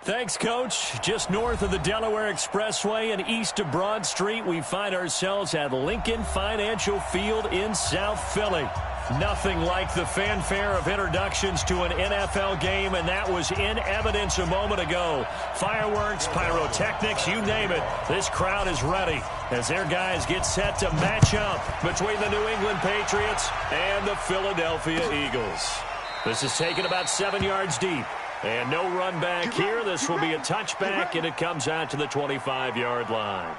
Thanks, Coach. Just north of the Delaware Expressway and east of Broad Street, we find ourselves at Lincoln Financial Field in South Philly. Nothing like the fanfare of introductions to an NFL game, and that was in evidence a moment ago. Fireworks, pyrotechnics, you name it. This crowd is ready as their guys get set to match up between the New England Patriots and the Philadelphia Eagles. This is taken about 7 yards deep. And no run back here. This will be a touchback, and it comes out to the 25-yard line.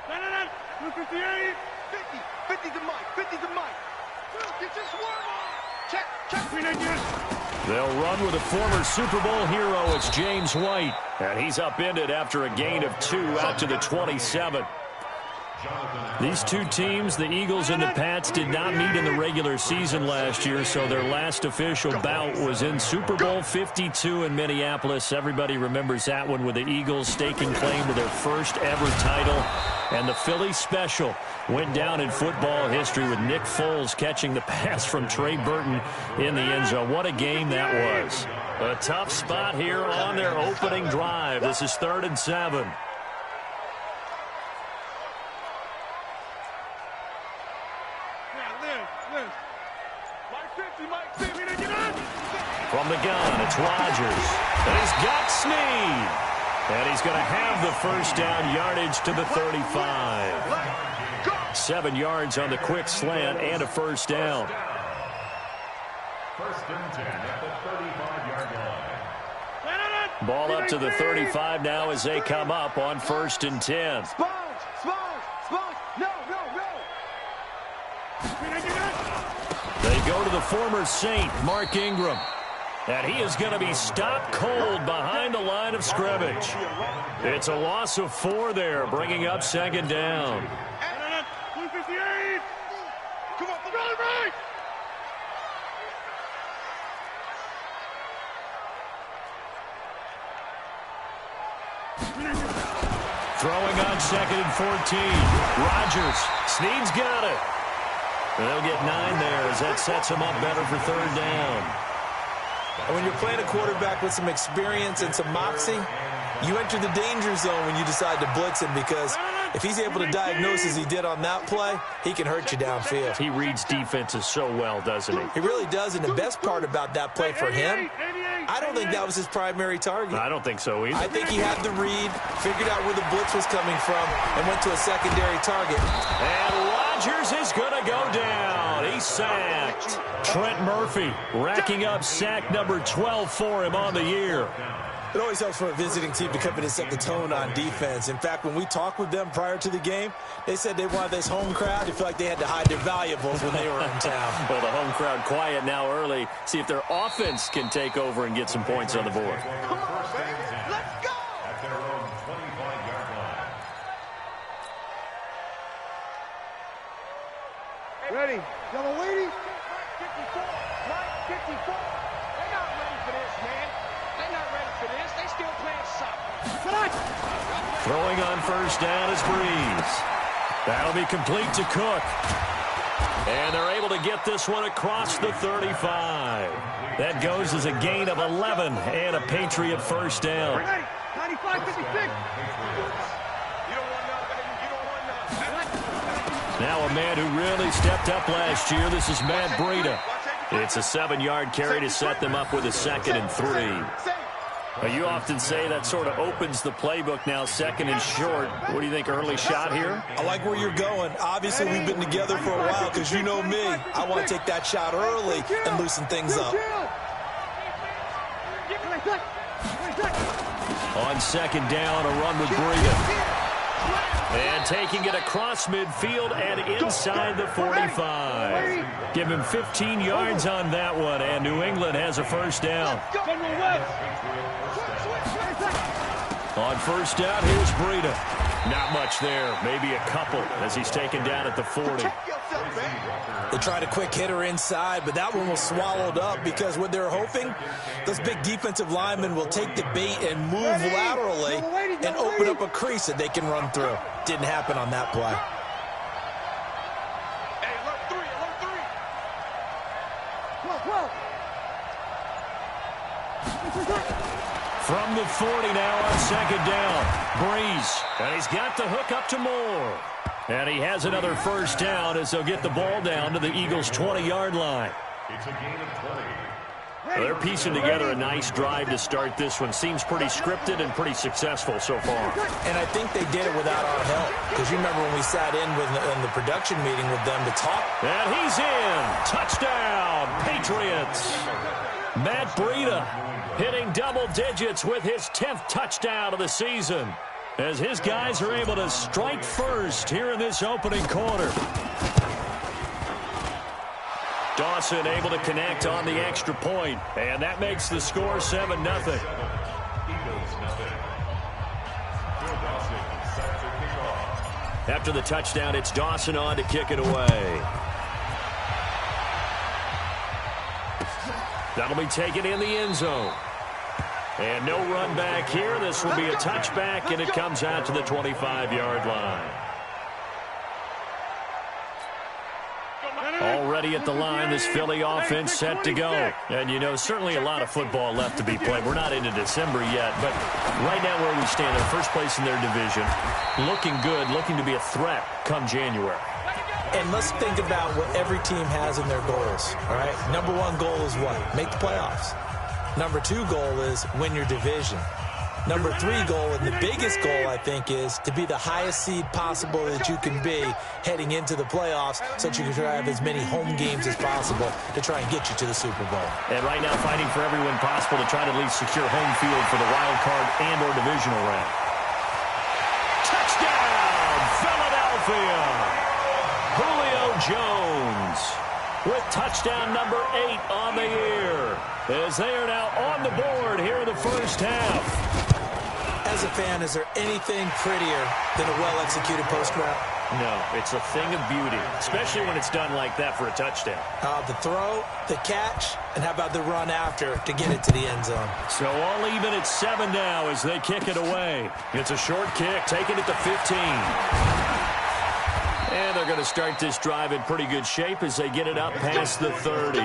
No. 58. 50 to Mike. 50 to Mike. Get your swarm on. Check. They'll run with a former Super Bowl hero. It's James White. And he's upended after a gain of 2 out to the 27. These two teams, the Eagles and the Pats, did not meet in the regular season last year, so their last official bout was in Super Bowl 52 in Minneapolis. Everybody remembers that one with the Eagles staking claim to their first ever title. And the Philly special went down in football history with Nick Foles catching the pass from Trey Burton in the end zone. What a game that was. A tough spot here on their opening drive. This is 3rd and 7. From the gun, it's Rodgers. And he's got Snead. And he's going to have the first down, yardage to the 35. 7 yards on the quick slant and a first down. First and 10 at the 35-yard line. Ball up to the 35 now as they come up on 1st and 10. They go to the former Saint, Mark Ingram. And he is going to be stopped cold behind the line of scrimmage. It's a loss of 4 there, bringing up 2nd down. Throwing on 2nd and 14. Rodgers. Snead's got it. They'll get 9 there as that sets him up better for 3rd down. And when you're playing a quarterback with some experience and some moxie, you enter the danger zone when you decide to blitz him, because if he's able to diagnose as he did on that play, he can hurt you downfield. He reads defenses so well, doesn't he? He really does, and the best part about that play for him, I don't think that was his primary target. I don't think so either. I think he had the read, figured out where the blitz was coming from, and went to a secondary target. And Rodgers is going to go down. He's sacked. Trent Murphy racking up sack number 12 for him on the year. It always helps for a visiting team to come in and set the tone on defense. In fact, when we talked with them prior to the game, they said they wanted this home crowd to feel like they had to hide their valuables when they were in town. Well, the home crowd quiet now early. See if their offense can take over and get some points on the board. Come on, baby. Let's go! At their own 25-yard line. Ready. Yellow lady. 54. Mike, 54. They're not ready for this, man. They're not ready for this. They still playing soccer. Throwing on 1st down is Breeze. That'll be complete to Cook. And they're able to get this one across the 35. That goes as a gain of 11 and a Patriot 1st down. 95-56. Now a man who really stepped up last year. This is Matt Breida. It's a 7-yard carry to set them up with a 2nd and 3. Well, you often say that sort of opens the playbook now, 2nd and short. What do you think, early shot here? I like where you're going. Obviously, we've been together for a while because you know me. I want to take that shot early and loosen things up. On 2nd down, a run with Breida. And taking it across midfield and inside the 45. Give him 15 yards on that one, and New England has a 1st down. On first down, here's Breida. Not much there. Maybe a couple as he's taken down at the 40. They tried a quick hitter inside, but that one was swallowed up because what they're hoping, those big defensive linemen will take the bait and move laterally and open up a crease that they can run through. Didn't happen on that play. Hey, alert three, alert three. Whoa. From the 40 now on second down. Breeze. And he's got the hook up to Moore. And he has another first down as they'll get the ball down to the Eagles' 20-yard line. It's a gain of 20. Well, they're piecing together a nice drive to start this one. Seems pretty scripted and pretty successful so far. And I think they did it without our help. Because you remember when we sat in the production meeting with them to talk. And he's in. Touchdown, Patriots. Matt Breida hitting double digits with his 10th touchdown of the season, as his guys are able to strike first here in this opening quarter. Dawson able to connect on the extra point, and that makes the score 7-0. Eagles nothing. Phil Dawson sets the kickoff. After the touchdown, it's Dawson on to kick it away. That'll be taken in the end zone. And no run back here. This will be a touchback, and it comes out to the 25-yard line. Already at the line, this Philly offense set to go. And, you know, certainly a lot of football left to be played. We're not into December yet, but right now where we stand, they're first place in their division. Looking good, looking to be a threat come January. And let's think about what every team has in their goals, all right? Number one goal is what? Make the playoffs. Number two goal is win your division. Number three goal, and the biggest goal, I think, is to be the highest seed possible that you can be heading into the playoffs so that you can try to have as many home games as possible to try and get you to the Super Bowl. And right now fighting for every win possible to try to at least secure home field for the wild card and or divisional round. Touchdown, Philadelphia! Julio Jones with touchdown number 8 on the year, as they are now on the board here in the first half. As a fan, is there anything prettier than a well-executed post route? No, it's a thing of beauty, especially when it's done like that for a touchdown. The throw, the catch, and how about the run after to get it to the end zone? So all even at 7 now as they kick it away. It's a short kick, taking it to 15. And they're going to start this drive in pretty good shape as they get it up past the 30.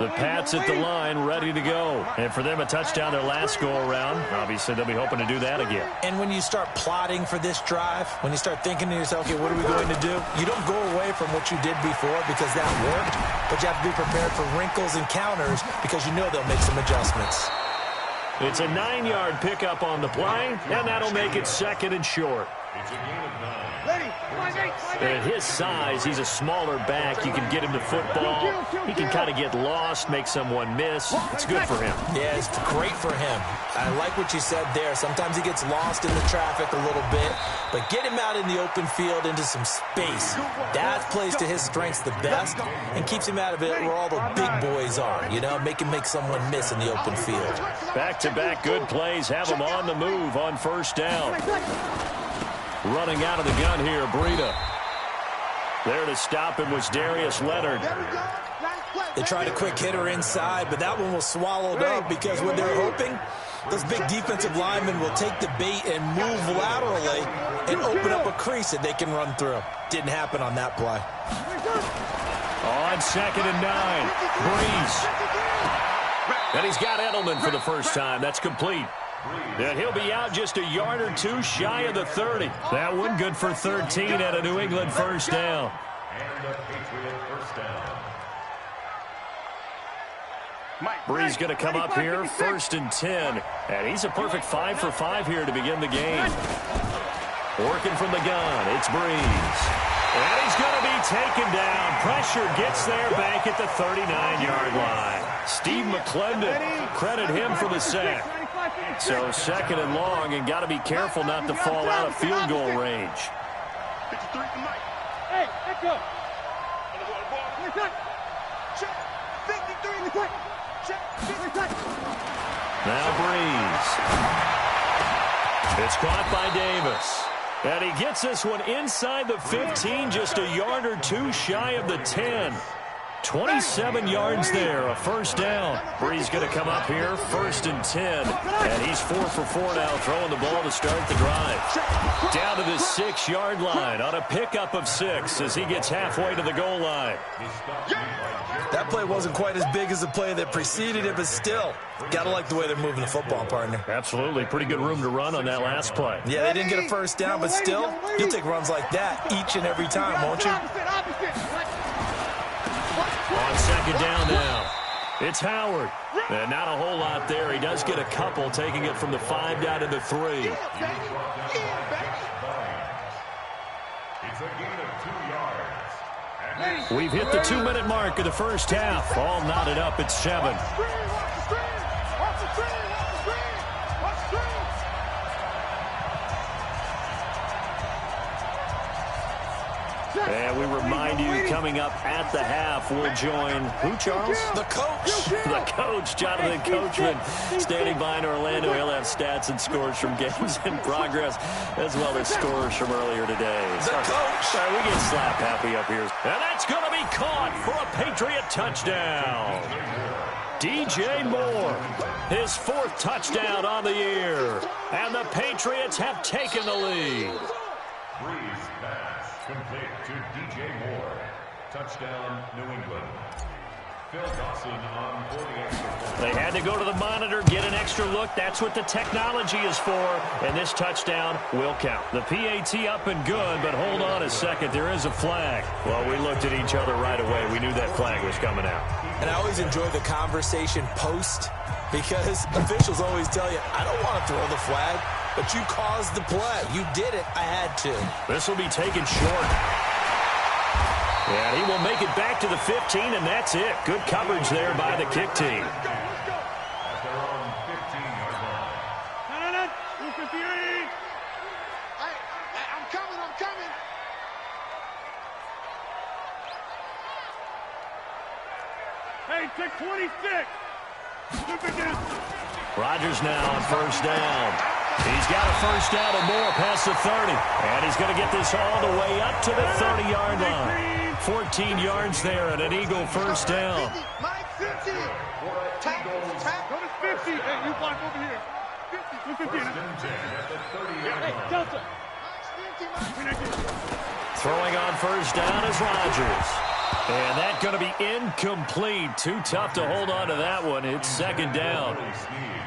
The Pats at the line, ready to go. And for them, a touchdown their last go-around. Obviously, they'll be hoping to do that again. And when you start plotting for this drive, when you start thinking to yourself, okay, what are we going to do? You don't go away from what you did before because that worked, but you have to be prepared for wrinkles and counters because you know they'll make some adjustments. It's a 9-yard pickup on the play, and that'll make it second and short. It's a gain of 9. And at his size, he's a smaller back. You can get him to football. He can kind of get lost, make someone miss. It's good for him. Yeah, it's great for him. I like what you said there. Sometimes he gets lost in the traffic a little bit, but get him out in the open field into some space. That plays to his strengths the best and keeps him out of it where all the big boys are, you know, make him make someone miss in the open field. Back-to-back good plays have him on the move on first down. Running out of the gun here, Breida. There to stop him was Darius Leonard. They tried a quick hitter inside, but that one was swallowed up because what they're hoping, those big defensive linemen will take the bait and move laterally and open up a crease that they can run through. Didn't happen on that play. On second and 9, Breeze. And he's got Edelman for the first time. That's complete. And he'll be out just a yard or two shy of the 30. That one good for 13 at a New England first down. And a Patriot first down. Breeze going to come up here, 1st and 10. And he's a perfect 5 for 5 here to begin the game. Working from the gun, it's Breeze. And he's going to be taken down. Pressure gets there back at the 39-yard line. Steve McClendon, credit him for the sack. So 2nd and long, and got to be careful not to fall out of field goal range. Hey, let's go. Check. 53 in the quick. Check. Now Breeze. It's caught by Davis. And he gets this one inside the 15, just a yard or two shy of the 10. 27 yards there, a first down. Breeze going to come up here, 1st and 10. And he's 4 for 4 now, throwing the ball to start the drive. Down to the 6-yard line on a pickup of 6 as he gets halfway to the goal line. That play wasn't quite as big as the play that preceded it, but still, got to like the way they're moving the football, partner. Absolutely. Pretty good room to run on that last play. Yeah, they didn't get a first down, but still, you'll take runs like that each and every time, won't you? On 2nd down now, it's Howard. And not a whole lot there. He does get a couple, taking it from the 5 down to the 3. It's a gain of 2 yards. We've hit the 2-minute mark of the first half. All knotted up at 7. And we remind you, coming up at the half, we'll join who, Charles? The coach. The coach, Jonathan Coachman, standing by in Orlando. He'll have stats and scores from games in progress, as well as scores from earlier today. The coach. Sorry, we get slap happy up here. And that's going to be caught for a Patriot touchdown. DJ Moore, his 4th touchdown on the year. And the Patriots have taken the lead. Breeze pass complete to DJ Moore. Touchdown, New England. Phil Dawson on for the extra point. They had to go to the monitor, get an extra look. That's what the technology is for. And this touchdown will count. The PAT up and good, but hold on a second. There is a flag. Well, we looked at each other right away. We knew that flag was coming out. And I always enjoy the conversation post, because officials always tell you, I don't want to throw the flag, but you caused the play. You did it. I had to. This will be taken short. And he will make it back to the 15, and that's it. Good coverage there by the kick team. At their own 15-yard line. I'm coming. Hey, take 26. Rodgers now on 1st down. He's got a 1st down and more past the 30. And he's going to get this all the way up to the 30-yard line. 14 yards there and an Eagle 1st down. Mike, 50. Tap. Go to 50. Hey, you block over here. 50. 50. At the 30-yard Hey, line. Delta. Throwing on 1st down is Rodgers. And that's going to be incomplete. Too tough to hold on to that one. It's 2nd down.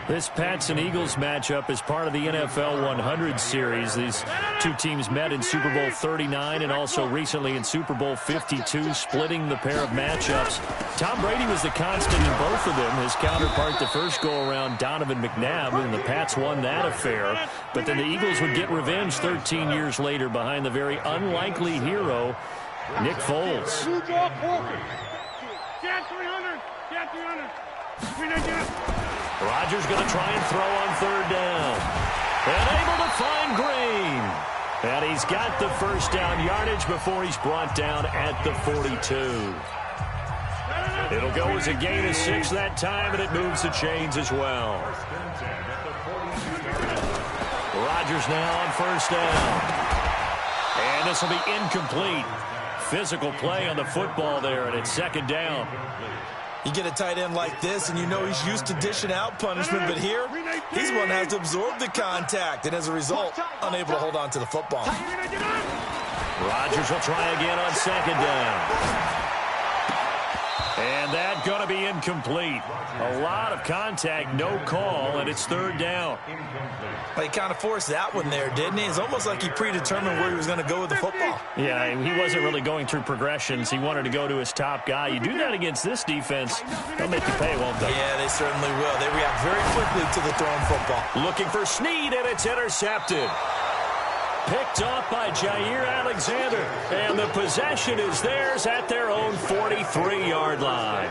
This Pats and Eagles matchup is part of the NFL 100 series. These two teams met in Super Bowl 39 and also recently in Super Bowl 52, splitting the pair of matchups. Tom Brady was the constant in both of them. His counterpart the first go-around, Donovan McNabb, and the Pats won that affair. But then the Eagles would get revenge 13 years later behind the very unlikely hero, Nick Foles. Blue dog Walker. Cat 300. Cat 300. Rodgers going to try and throw on 3rd down. And able to find Green. And he's got the 1st down yardage before he's brought down at the 42. It'll go as a gain of 6 that time, and it moves the chains as well. Rodgers now on 1st down. And this will be incomplete. Physical play on the football there, and it's 2nd down. You get a tight end like this, and you know he's used to dishing out punishment, but here, he's one that has to absorb the contact, and as a result, unable to hold on to the football. Rodgers will try again on 2nd down. And that's going to be incomplete. A lot of contact, no call, and it's 3rd down. He kind of forced that one there, didn't he? It's almost like he predetermined where he was going to go with the football. Yeah, he wasn't really going through progressions. He wanted to go to his top guy. You do that against this defense, they'll make you pay, won't they? Yeah, they certainly will. They react very quickly to the thrown football. Looking for Snead, and it's intercepted. Picked off by Jair Alexander, and the possession is theirs at their own 43-yard line.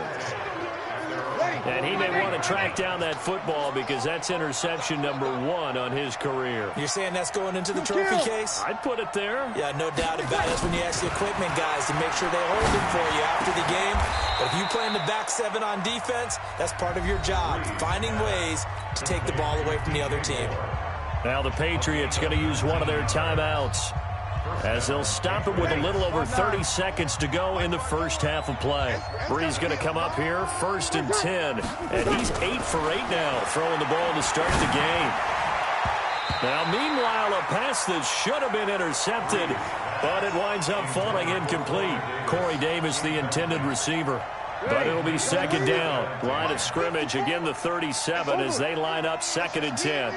Wait. And he may want to track down that football because that's interception number 1 on his career. You're saying that's going into the trophy case? I'd put it there. Yeah, no doubt about it. That's when you ask the equipment guys to make sure they hold it for you after the game. But if you play in the back 7 on defense, that's part of your job, finding ways to take the ball away from the other team. Now the Patriots going to use one of their timeouts as they'll stop it with a little over 30 seconds to go in the first half of play. Bree's going to come up here, 1st and 10. And he's 8 for 8 now, throwing the ball to start the game. Now, meanwhile, a pass that should have been intercepted, but it winds up falling incomplete. Corey Davis, the intended receiver. But it'll be 2nd down. Line of scrimmage, again the 37 as they line up 2nd and 10.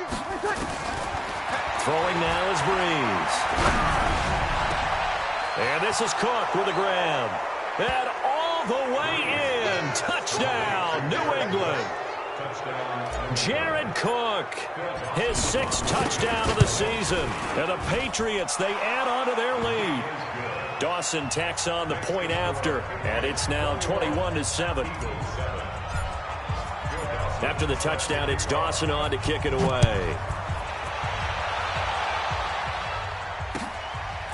Throwing now is Breeze. And this is Cook with a grab. And all the way in. Touchdown, New England. Jared Cook, his 6th touchdown of the season. And the Patriots, they add on to their lead. Dawson tacks on the point after, and it's now 21-7. After the touchdown, it's Dawson on to kick it away.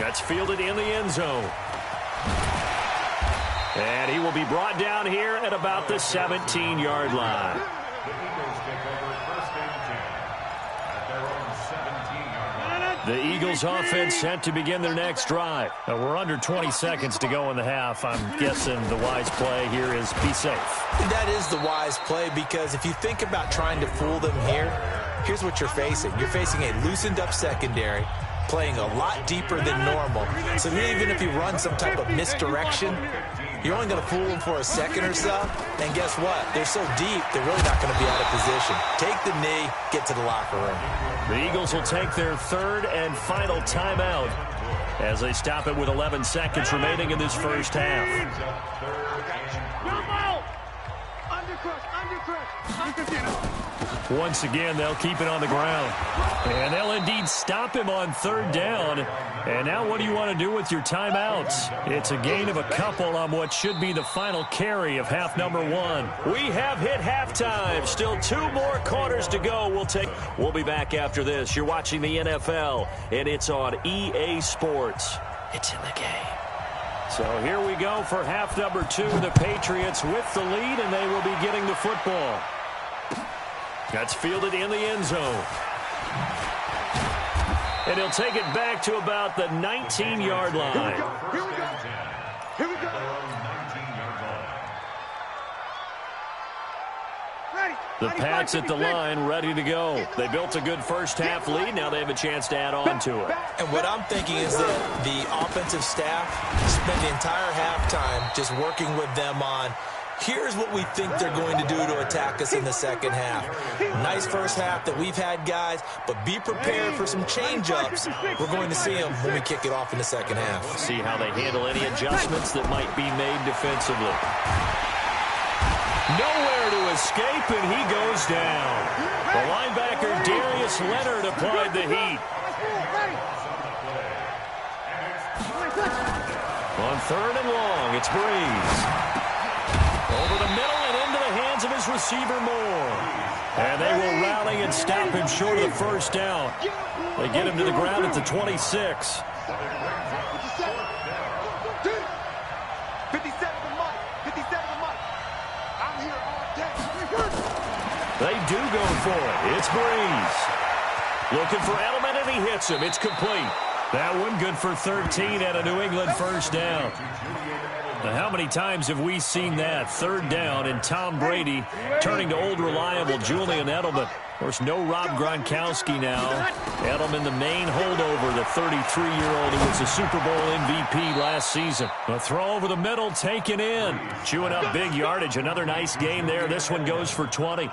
That's fielded in the end zone. And he will be brought down here at about the 17-yard line. The Eagles offense set to begin their next drive. We're under 20 seconds to go in the half. I'm guessing the wise play here is be safe. That is the wise play because if you think about trying to fool them here, here's what you're facing. You're facing a loosened up secondary, playing a lot deeper than normal. So even if you run some type of misdirection, you're only going to fool them for a second or so. And guess what? They're so deep, they're really not going to be out of position. Take the knee, get to the locker room. The Eagles will take their 3rd and final timeout as they stop it with 11 seconds remaining in this first half. Once again, they'll keep it on the ground. And they'll indeed stop him on 3rd down. And now what do you want to do with your timeouts? It's a gain of a couple on what should be the final carry of half number 1. We have hit halftime. Still 2 more quarters to go. We'll be back after this. You're watching the NFL, and it's on EA Sports. It's in the game. So here we go for half number 2. The Patriots with the lead, and they will be getting the football. That's fielded in the end zone. And he'll take it back to about the 19-yard line. Here we go. The Pats at the line, ready to go. They built a good first half lead. Now they have a chance to add on to it. And what I'm thinking is that the offensive staff spent the entire halftime just working with them on, here's what we think they're going to do to attack us in the second half. Nice first half that we've had, guys, but be prepared for some change-ups. We're going to see them when we kick it off in the second half. See how they handle any adjustments that might be made defensively. Nowhere to escape, and he goes down. The linebacker, Darius Leonard, applied the heat. On 3rd and long, it's Breeze. Over the middle and into the hands of his receiver, Moore. And they will rally and stop him short of the first down. They get him to the ground at the 26. They do go for it. It's Breeze. Looking for Edelman, and he hits him. It's complete. That one good for 13 and a New England first down. Now, how many times have we seen that? 3rd down and Tom Brady turning to old reliable Julian Edelman. Of course, no Rob Gronkowski now. Edelman, the main holdover, the 33-year-old who was a Super Bowl MVP last season. A throw over the middle, taken in. Chewing up big yardage. Another nice gain there. This one goes for 20.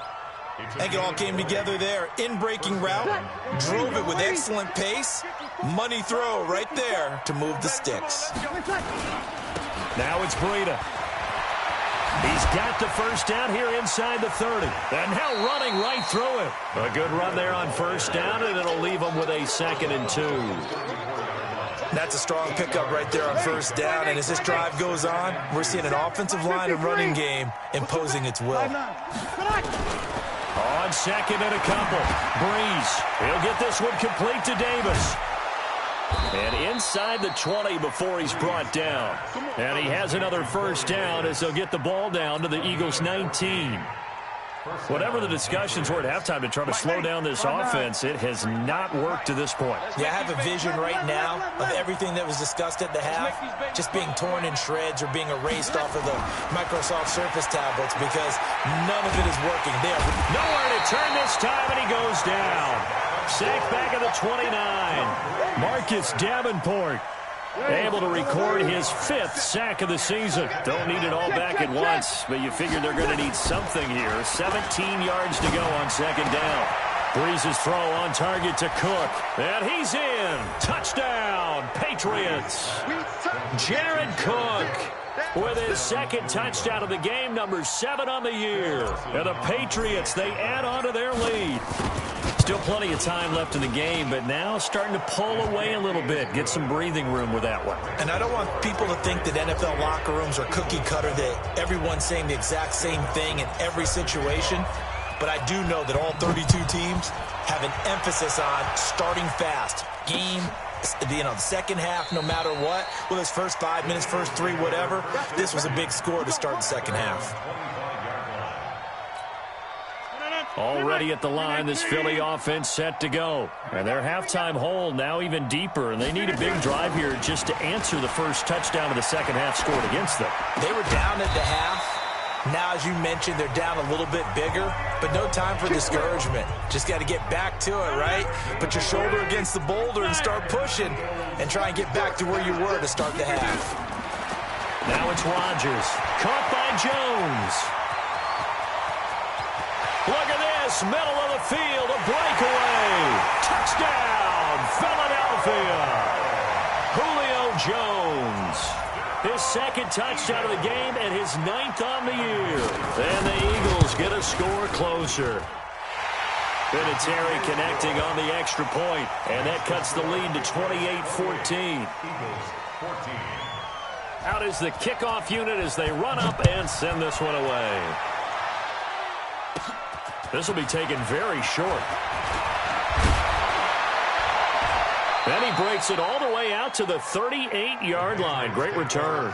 I think it all came together there. In-breaking route, drove it with excellent pace. Money throw right there to move the sticks. Now it's Breida. He's got the first down here inside the 30. And now running right through it. A good run there on first down, and it'll leave him with a 2nd and 2. That's a strong pickup right there on first down, and as this drive goes on, we're seeing an offensive line and running game imposing its will. On second and a couple, Breeze. He'll get this one complete to Davis. And inside the 20 before he's brought down. And he has another first down as they'll get the ball down to the Eagles' 19. Whatever the discussions were at halftime to try to slow down this offense, it has not worked to this point. Yeah, I have a vision right now of everything that was discussed at the half just being torn in shreds or being erased off of the Microsoft Surface tablets because none of it is working. They are nowhere to turn this time, and he goes down. Sacked back at the 29. Marcus Davenport able to record his 5th sack of the season. Don't need it all back at once, but you figure they're going to need something here. 17 yards to go on second down. Breeze's throw on target to Cook. And he's in. Touchdown, Patriots. Jared Cook with his 2nd touchdown of the game, number 7 on the year. And the Patriots, they add on to their lead. Still plenty of time left in the game, but now starting to pull away a little bit. Get some breathing room with that one. And I don't want people to think that NFL locker rooms are cookie cutter, that everyone's saying the exact same thing in every situation. But I do know that all 32 teams have an emphasis on starting fast. Game, the second half, no matter what, whether it's first 5 minutes, first 3, whatever, this was a big score to start the second half. Already at the line, this Philly offense set to go. And their halftime hole now even deeper, and they need a big drive here just to answer the first touchdown of the second half scored against them. They were down at the half. Now, as you mentioned, they're down a little bit bigger, but no time for discouragement. Just got to get back to it, right? Put your shoulder against the boulder and start pushing and try and get back to where you were to start the half. Now it's Rodgers. Caught by Jones. Look at this, middle of the field, a breakaway. Touchdown, Philadelphia. Julio Jones. His 2nd touchdown of the game and his 9th on the year. And the Eagles get a score closer. Vinatieri connecting on the extra point, and that cuts the lead to 28-14. Out is the kickoff unit as they run up and send this one away. This will be taken very short. Then he breaks it all the way out to the 38-yard line. Great return.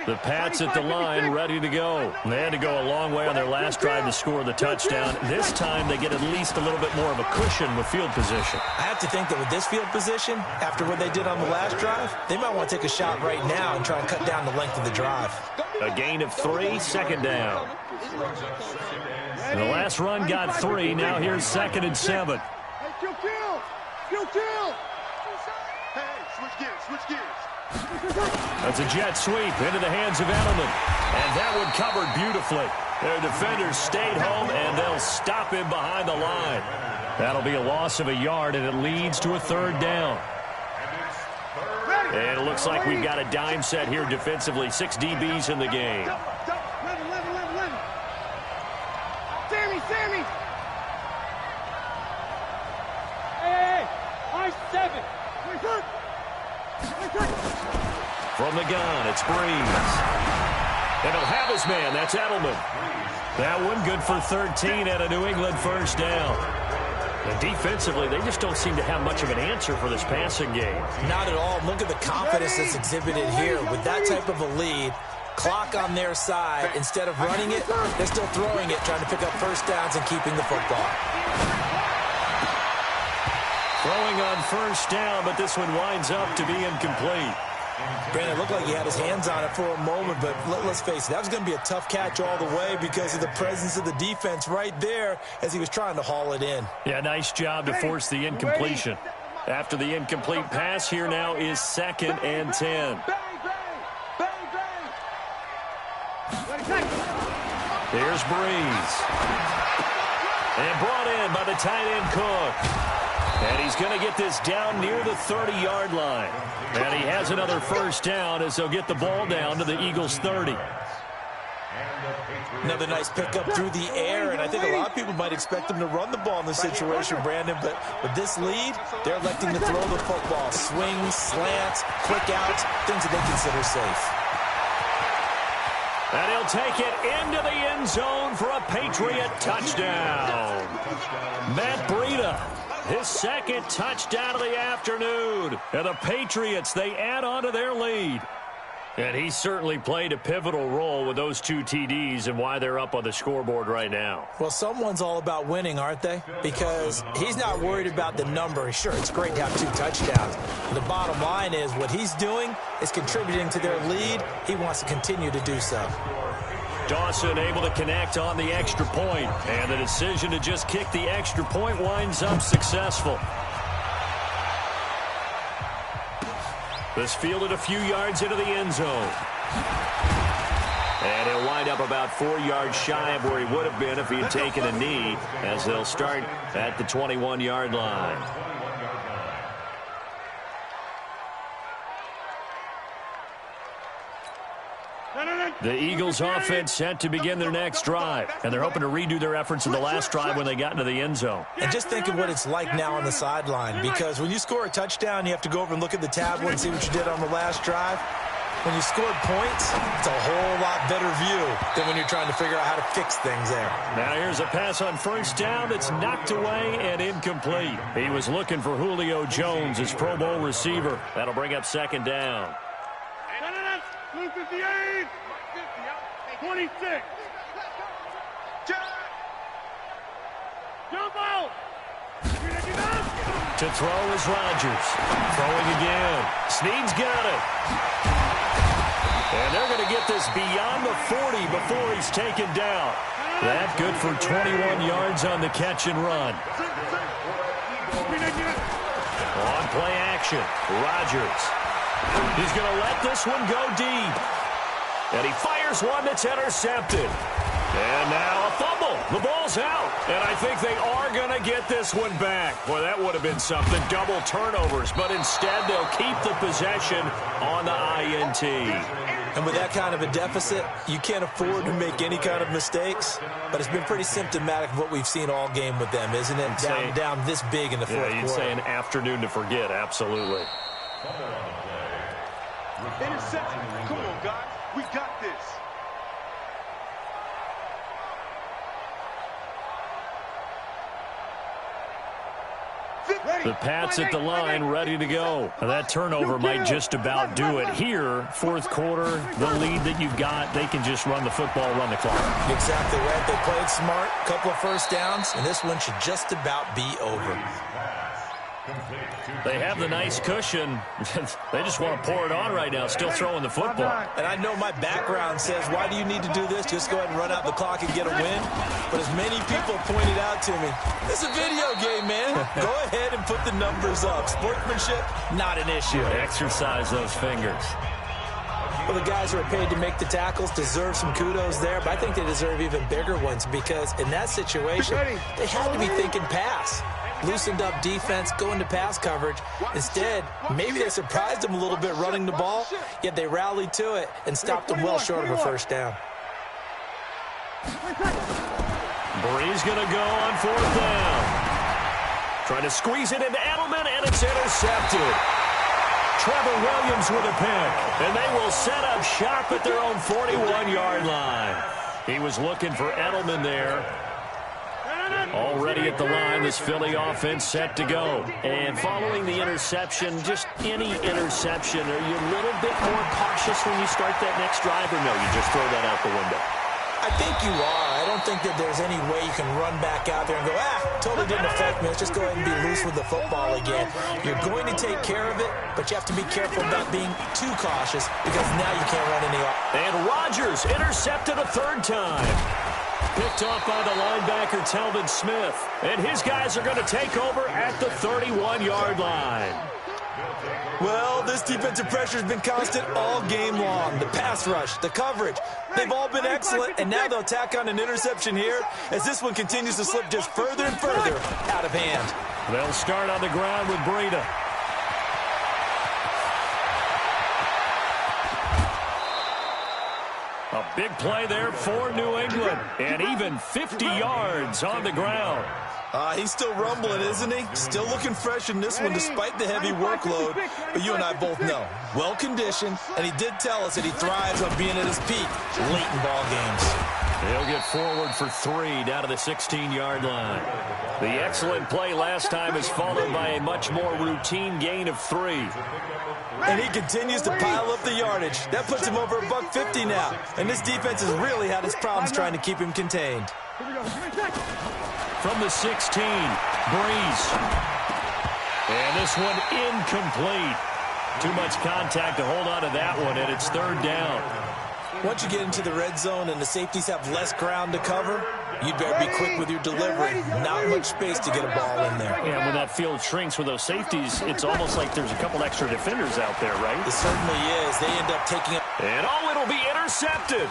The Pats at the line, ready to go. They had to go a long way on their last drive to score the touchdown. This time they get at least a little bit more of a cushion with field position. I have to think that with this field position, after what they did on the last drive, they might want to take a shot right now and try and cut down the length of the drive. A gain of 3, second down. And the last run got 3. Now here's 2nd and 7. Hey, kill! Hey, switch gears. That's a jet sweep into the hands of Edelman. And that one covered beautifully. Their defenders stayed home, and they'll stop him behind the line. That'll be a loss of a yard, and it leads to a 3rd down. And it looks like we've got a dime set here defensively. 6 DBs in the game. Sammy! Hey! I-7! From the gun, it's Breeze. And he'll have his man. That's Edelman. That one good for 13 and a New England first down. And defensively, they just don't seem to have much of an answer for this passing game. Not at all. Look at the confidence that's exhibited here. With that type of a lead, clock on their side, instead of running it, they're still throwing it, trying to pick up first downs and keeping the football. Throwing on first down, but this one winds up to be incomplete. Brandon, it looked like he had his hands on it for a moment, but let's face it, that was going to be a tough catch all the way because of the presence of the defense right there as he was trying to haul it in. Yeah, nice job to force the incompletion. After the incomplete pass, here now is 2nd and 10. Here's Breeze. And brought in by the tight end Cook. And he's going to get this down near the 30-yard line. And he has another first down as they'll get the ball down to the Eagles' 30. Another nice pickup through the air, and I think a lot of people might expect them to run the ball in this situation, Brandon, but with this lead, they're electing to throw the football. Swings, slants, quick outs, things that they consider safe. And he'll take it into the end zone for a Patriot touchdown. Matt Breida, his second touchdown of the afternoon. And the Patriots, they add on to their lead. And he certainly played a pivotal role with those two TDs and why they're up on the scoreboard right now. Well, someone's all about winning, aren't they? Because he's not worried about the number. Sure, it's great to have 2 touchdowns. But the bottom line is what he's doing is contributing to their lead. He wants to continue to do so. Dawson able to connect on the extra point. And the decision to just kick the extra point winds up successful. This fielded a few yards into the end zone. And he'll wind up about 4 yards shy of where he would have been if he had taken a knee, as they'll start at the 21-yard line. The Eagles offense set to begin their next drive, and they're hoping to redo their efforts in the last drive when they got into the end zone. And just think of what it's like now on the sideline, because when you score a touchdown, you have to go over and look at the tablet and see what you did on the last drive. When you scored points, it's a whole lot better view than when you're trying to figure out how to fix things there. Now here's a pass on first down that's knocked away and incomplete. He was looking for Julio Jones, his Pro Bowl receiver. That'll bring up second down. 58, 26. Jump out. To throw is Rodgers. Throwing again. Snead's got it. And they're going to get this beyond the 40 before he's taken down. That good for 21 yards on the catch and run. On play action, Rodgers. He's going to let this one go deep. And he fires one that's intercepted. And now a fumble. The ball's out. And I think they are going to get this one back. Boy, that would have been something. Double turnovers. But instead, they'll keep the possession on the INT. And with that kind of a deficit, you can't afford to make any kind of mistakes. But it's been pretty symptomatic of what we've seen all game with them, isn't it? Down this big in the fourth quarter. You'd say an afternoon to forget. Absolutely. Interception. Come on, guys. We got this. The Pats at the line, ready to go. And that turnover might just about do it. Here, fourth quarter, the lead that you've got, they can just run the football, run the clock. Exactly right. They played smart, couple of first downs, and this one should just about be over. They have the nice cushion. They just want to pour it on right now, still throwing the football. And I know my background says, why do you need to do this? Just go ahead and run out the clock and get a win. But as many people pointed out to me, this is a video game, man. Go ahead and put the numbers up. Sportsmanship, not an issue. Exercise those fingers. Well, the guys who are paid to make the tackles deserve some kudos there, but I think they deserve even bigger ones because in that situation, they had to be thinking pass. Loosened up defense, going to pass coverage. Instead, maybe they surprised them a little bit running the ball, yet they rallied to it and stopped them well short of a first down. Bree's going to go on fourth down. Trying to squeeze it into Edelman, and it's intercepted. Trevor Williams with a pick, and they will set up shop at their own 41-yard line. He was looking for Edelman there. Already at the line, this Philly offense set to go. And following the interception, just any interception, are you a little bit more cautious when you start that next drive, or no, you just throw that out the window? I think you are. I don't think that there's any way you can run back out there and go, totally didn't affect me. Let's just go ahead and be loose with the football again. You're going to take care of it, but you have to be careful about being too cautious because now you can't run any off. And Rodgers intercepted a third time. Picked off by the linebacker, Telvin Smith. And his guys are going to take over at the 31-yard line. Well, this defensive pressure has been constant all game long. The pass rush, the coverage, they've all been excellent, and now they'll tack on an interception here as this one continues to slip just further and further out of hand. They'll start on the ground with Breida. A A big play there for New England, and even 50 yards on the ground. He's still rumbling, isn't he? Still looking fresh in this one despite the heavy workload. But you and I both know, well-conditioned, and he did tell us that he thrives on being at his peak late in ball games. He'll get forward for 3 down to the 16-yard line. The excellent play last time is followed by a much more routine gain of 3. And he continues to pile up the yardage. That puts him over $150 now. And this defense has really had its problems trying to keep him contained. From the 16, Breeze. And this one incomplete. Too much contact to hold on to that one, and it's 3rd down. Once you get into the red zone and the safeties have less ground to cover, you'd better be quick with your delivery. Not much space to get a ball in there. Yeah, when that field shrinks with those safeties, it's almost like there's a couple extra defenders out there, right? It certainly is. They end up taking up. And it'll be intercepted.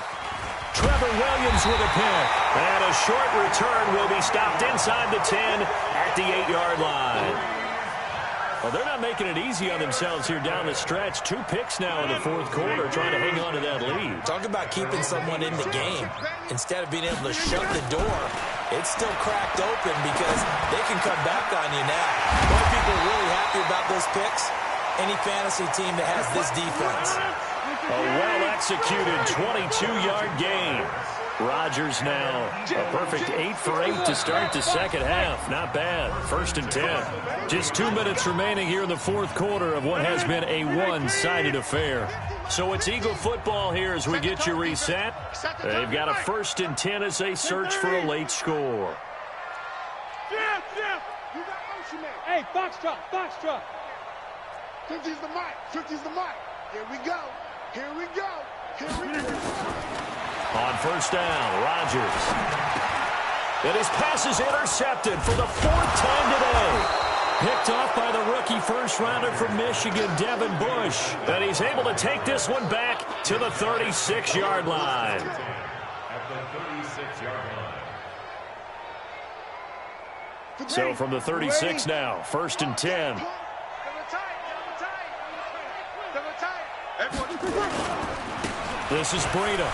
Trevor Williams with a pick. And a short return will be stopped inside the 10 at the 8-yard line. Well, they're not making it easy on themselves here down the stretch. 2 picks now in the 4th quarter, trying to hang on to that lead. Talk about keeping someone in the game. Instead of being able to shut the door, it's still cracked open because they can come back on you now. What are people really happy about those picks? Any fantasy team that has this defense. A well-executed 22-yard gain. Rodgers now a perfect 8 for 8 to start the second half. Not bad. 1st and 10. Just 2 minutes remaining here in the 4th quarter of what has been a one-sided affair. So it's Eagle football here as we get you reset. They've got a 1st and 10 as they search for a late score. Hey, Foxtrot, Foxtrot. 50's the mic, 50's the mic. Here we go, here we go, here we go. On 1st down, Rodgers. And his pass is intercepted for the 4th time today. Picked off by the rookie first-rounder from Michigan, Devin Bush. And he's able to take this one back to the 36-yard line. At the 36-yard line. So from the 36 now, 1st and 10. This is Breida.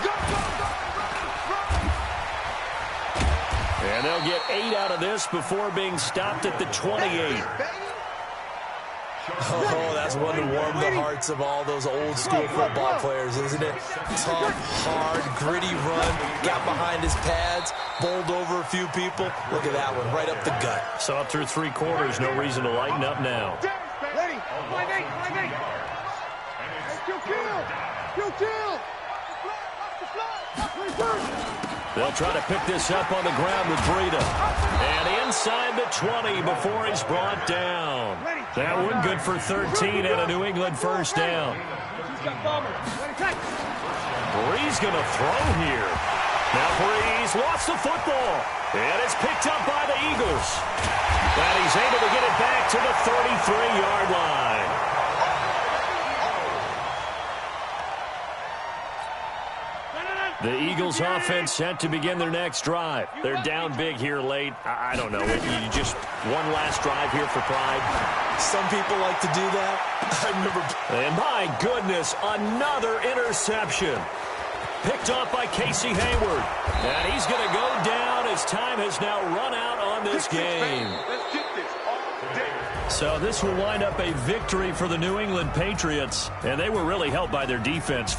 And they'll get 8 out of this before being stopped at the 28. Oh, that's one to warm the hearts of all those old-school football players, isn't it? Tough, hard, gritty run, got behind his pads, bowled over a few people. Look at that one, right up the gut. So up through 3 quarters, no reason to lighten up now. Ready? They'll try to pick this up on the ground with Breida. And inside the 20 before he's brought down. That one good for 13 and a New England 1st down. Breeze going to throw here. Now Breeze lost the football. And it's picked up by the Eagles. And he's able to get it back to the 33-yard line. The Eagles offense set to begin their next drive. They're down big here late. I don't know. You just one last drive here for pride. Some people like to do that. I remember. And my goodness, another interception. Picked off by Casey Hayward. And he's going to go down as time has now run out on this game. So this will wind up a victory for the New England Patriots. And they were really helped by their defense.